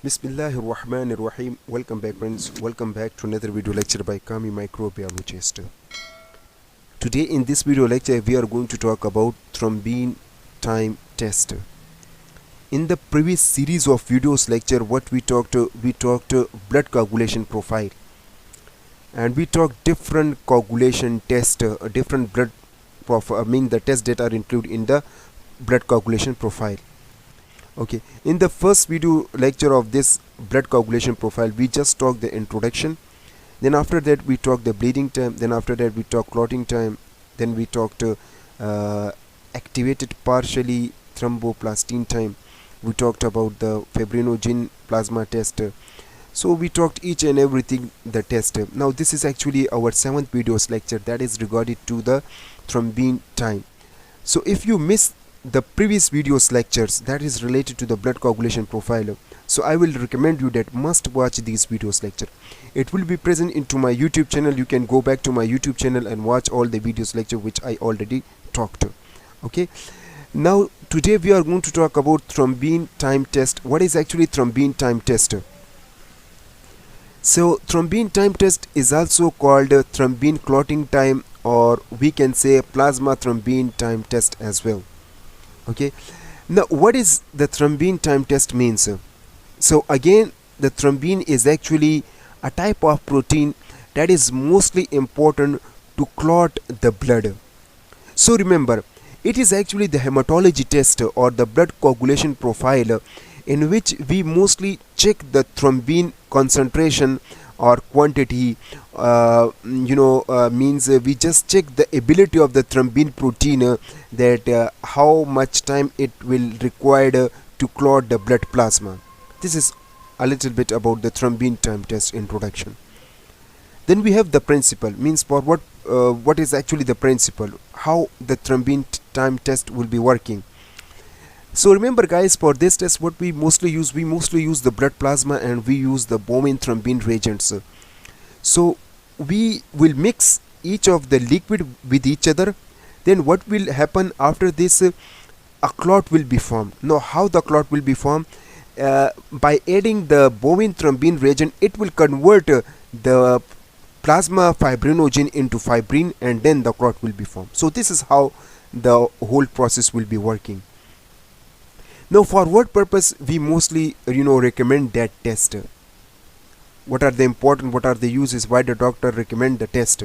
Bismillahirrahmanirrahim. Welcome back, friends. Welcome back to another video lecture by Kami Microbiologist. Today in this video lecture we are going to talk about thrombin time test. In the previous series of videos lecture, what we talked blood coagulation profile, and we talked different coagulation test, different blood profile. The tests that are included in the blood coagulation profile. Okay, in the first video lecture of this blood coagulation profile, we just talked the introduction. Then after that we talked the bleeding time. Then after that we talked clotting time. Then we talked activated partially thromboplastin time. We talked about the fibrinogen plasma test. So we talked each and everything the test. Now this is actually our 7th videos lecture that is regarded to the thrombin time. So if you miss the previous videos lectures that is related to the blood coagulation profile, so I will recommend you that must watch these videos lecture. It will be present into my YouTube channel. You can go back to my YouTube channel and watch all the videos lecture which I already talked. Okay, now today we are going to talk about thrombin time test. What is actually thrombin time test? So thrombin time test is also called thrombin clotting time, or we can say plasma thrombin time test as well. Okay, now what is the thrombin time test means? So again, the thrombin is actually a type of protein that is mostly important to clot the blood. So remember, it is actually the hematology test or the blood coagulation profile in which we mostly check the thrombin concentration or quantity. Means we just check the ability of the thrombin protein, that how much time it will require to clot the blood plasma. This is a little bit about the thrombin time test introduction. Then we have the principle, means for what is actually the principle, how the thrombin time test will be working. So remember guys, for this test what we mostly use the blood plasma and we use the bovine thrombin reagents. So we will mix each of the liquid with each other. Then what will happen after this? A clot will be formed. Now how the clot will be formed? By adding the bovine thrombin reagent, it will convert the plasma fibrinogen into fibrin, and then the clot will be formed. So this is how the whole process will be working. Now for what purpose we mostly recommend that test? What are the uses, why the doctor recommend the test?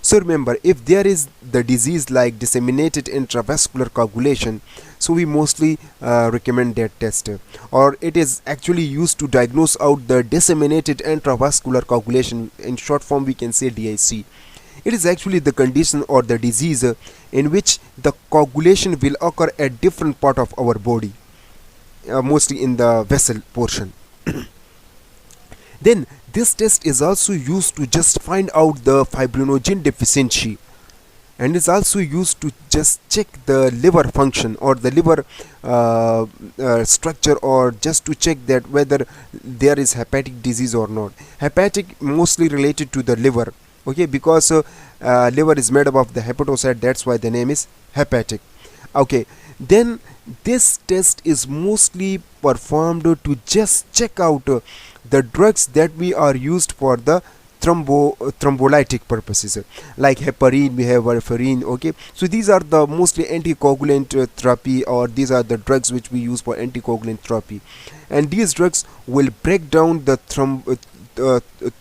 So remember, if there is the disease like disseminated intravascular coagulation, so we mostly recommend that test. Or it is actually used to diagnose out the disseminated intravascular coagulation. In short form we can say DIC. It is actually the condition or the disease in which the coagulation will occur at different part of our body, mostly in the vessel portion. Then this test is also used to just find out the fibrinogen deficiency, and is also used to just check the liver function or the liver structure, or just to check that whether there is hepatic disease or not. Hepatic mostly related to the liver, okay, because liver is made up of the hepatocyte, that's why the name is hepatic. Okay, then this test is mostly performed to just check out the drugs that we are used for the thrombolytic purposes, like heparin, we have efficacy. Okay, so these are the mostly anticoagulant therapy, or these are the drugs which we use for anticoagulant therapy, and these drugs will break down the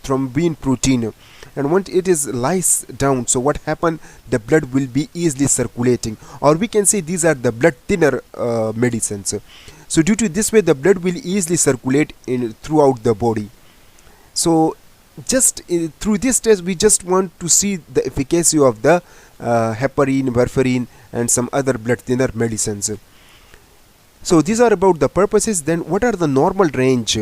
thrombin protein, and once it is lies down, so what happen, the blood will be easily circulating, or we can say these are the blood thinner medicines. So due to this way the blood will easily circulate throughout the body. So just through this test we just want to see the efficacy of the heparin, warfarin and some other blood thinner medicines. So these are about the purposes. Then what are the normal range?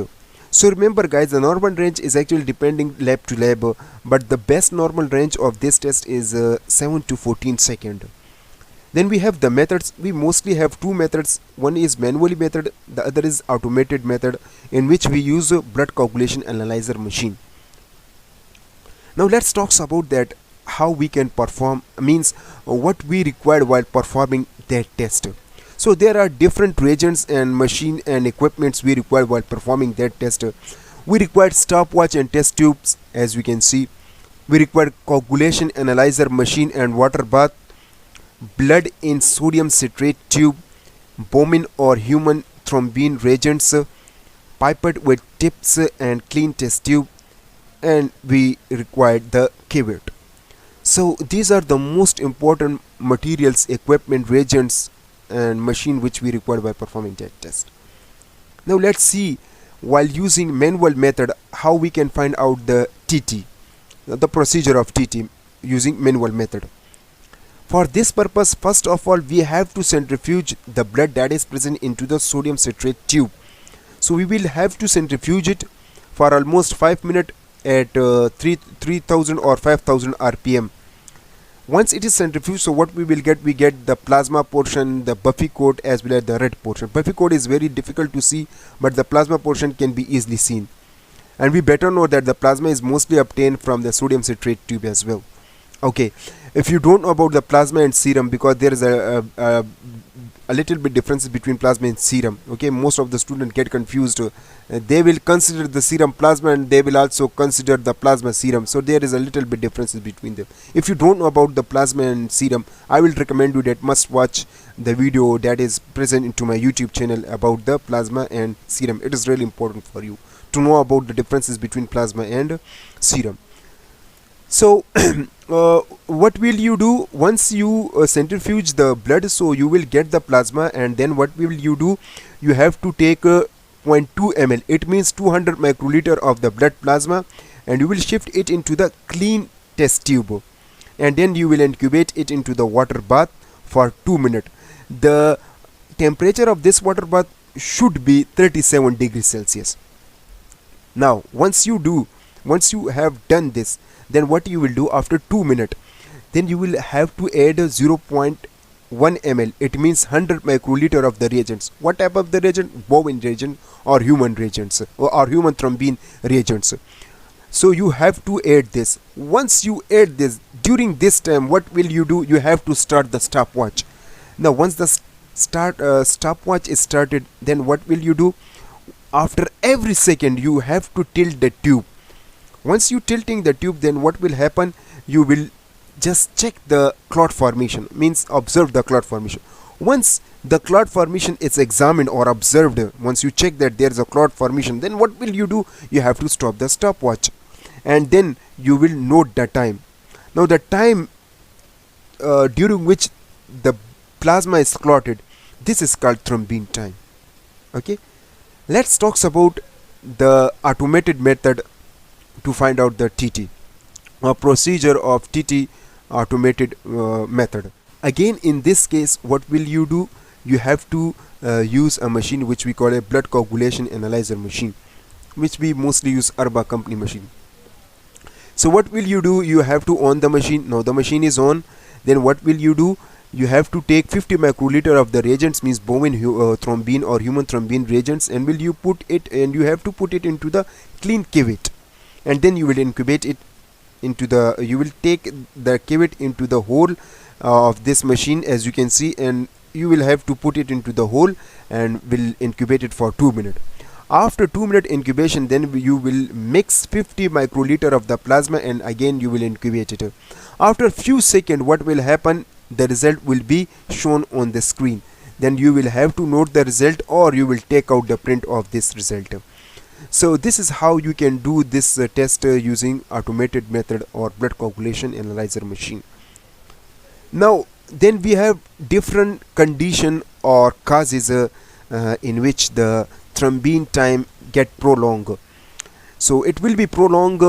So remember guys, the normal range is actually depending lab to lab, but the best normal range of this test is 7 to 14 seconds. Then we have the methods. We mostly have two methods. One is manually method, the other is automated method, in which we use a blood coagulation analyzer machine. Now let's talk about that, how we can perform, means what we require while performing that test. So there are different reagents and machine and equipments we require while performing that test. We require stopwatch and test tubes, as we can see. We require coagulation analyzer machine and water bath, blood in sodium citrate tube, bovine or human thrombin reagents, pipette with tips and clean test tube, and we require the cuvette. So these are the most important materials, equipment, reagents and machine which we require by performing that test. Now let's see, while using manual method, how we can find out the TT, the procedure of TT using manual method. For this purpose, first of all, we have to centrifuge the blood that is present into the sodium citrate tube. So we will have to centrifuge it for almost 5 minutes at 3000 or 5000 rpm. Once it is centrifuged, so what we will get, we get the plasma portion, the buffy coat, as well as the red portion. Buffy coat is very difficult to see, but the plasma portion can be easily seen. And we better know that the plasma is mostly obtained from the sodium citrate tube as well. Okay, if you don't know about the plasma and serum, because there is a little bit differences between plasma and serum. Okay, most of the students get confused. They will consider the serum plasma and they will also consider the plasma serum. So there is a little bit differences between them. If you don't know about the plasma and serum, I will recommend you that must watch the video that is present into my YouTube channel about the plasma and serum. It is really important for you to know about the differences between plasma and serum. So what will you do once you centrifuge the blood? So you will get the plasma, and then what will you do? You have to take 0.2 ml, it means 200 microliter of the blood plasma, and you will shift it into the clean test tube, and then you will incubate it into the water bath for 2 minutes. The temperature of this water bath should be 37 degrees Celsius. Now once you have done this, then what you will do after 2 minutes, then you will have to add 0.1 ml, it means 100 microliter of the reagents. What type of the reagent? Bovine reagent or human reagents or human thrombin reagents. So you have to add this. Once you add this, during this time what will you do? You have to start the stopwatch. Now once the stopwatch is started, then what will you do? After every second you have to tilt the tube. Once you tilting the tube, then what will happen? You will just check the clot formation, means observe the clot formation. Once the clot formation is examined or observed, once you check that there is a clot formation, then what will you do? You have to stop the stopwatch, and then you will note the time. Now the time during which the plasma is clotted, this is called thrombin time. Okay, let's talk about the automated method to find out the TT, a procedure of TT automated method. Again, in this case, what will you do? You have to use a machine which we call a blood coagulation analyzer machine, which we mostly use Arba company machine. So what will you do? You have to on the machine. Now the machine is on. Then what will you do? You have to take 50 microliter of the reagents, means bovine thrombin or human thrombin reagents, and will you put it, and you have to put it into the clean cuvette, and then you will incubate it into the, you will take the cuvette into the hole of this machine, as you can see, and you will have to put it into the hole and will incubate it for 2 minutes. After 2 minute incubation, then you will mix 50 microliter of the plasma, and again you will incubate it. After a few seconds, what will happen? The result will be shown on the screen. Then you will have to note the result, or you will take out the print of this result. So this is how you can do this test using automated method or blood coagulation analyzer machine. Now then we have different condition or causes in which the thrombin time get prolonged. So it will be prolonged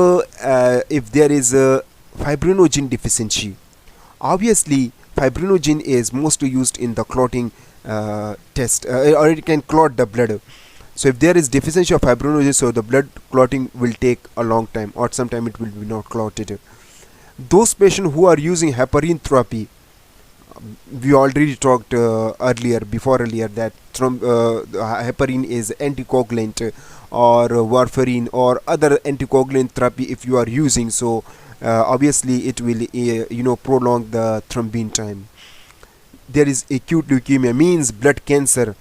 if there is a fibrinogen deficiency. Obviously fibrinogen is mostly used in the clotting test, or it can clot the blood. So if there is deficiency of fibrinogen, so the blood clotting will take a long time, or sometime it will be not clotted. Those patients who are using heparin therapy, we already talked earlier that heparin is anticoagulant or warfarin or other anticoagulant therapy if you are using. So obviously it will prolong the thrombin time. There is acute leukemia, means blood cancer.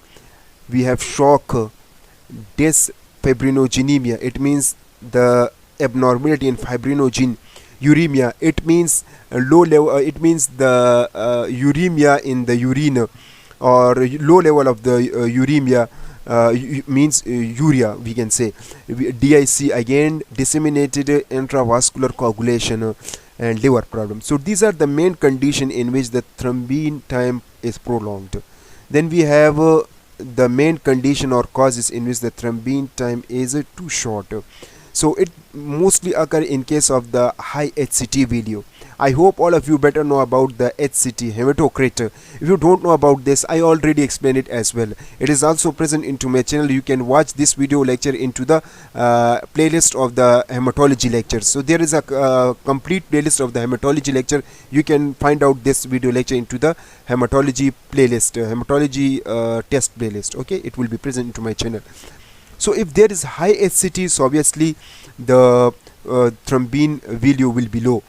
We have shock, dysfibrinogenemia, it means the abnormality in fibrinogen. Uremia, it means low level, it means the uremia in the urine, or low level of the uremia, means urea, we can say. DIC, again, disseminated intravascular coagulation, and liver problem. So these are the main condition in which the thrombin time is prolonged. Then we have the main condition or causes in which the thrombin time is too short. So it mostly occur in case of the high HCT value. I hope all of you better know about the HCT, hematocrit. If you don't know about this, I already explained it as well. It is also present into my channel. You can watch this video lecture into the playlist of the hematology lectures. So there is a complete playlist of the hematology lecture. You can find out this video lecture into the hematology playlist, hematology test playlist. Okay, it will be present into my channel. So if there is high HCT, so obviously the thrombin value will be low.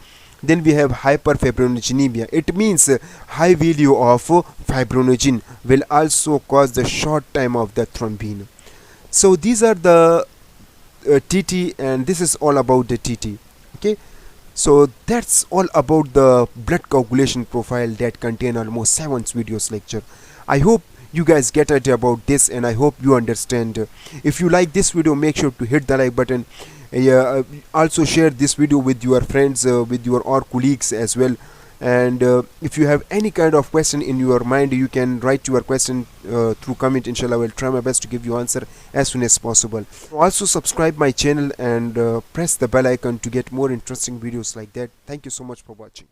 Then we have hyperfibrinogenemia. It means high value of fibrinogen will also cause the short time of the thrombin. So these are the TT, and this is all about the TT. Okay, so that's all about the blood coagulation profile that contain almost 7 videos lecture. I hope you guys get it about this, and I hope you understand. If you like this video, make sure to hit the like button. Also share this video with your friends, with your or colleagues as well. And if you have any kind of question in your mind, you can write your question through comment. Inshallah, I will try my best to give you answer as soon as possible. Also subscribe my channel and press the bell icon to get more interesting videos like that. Thank you so much for watching.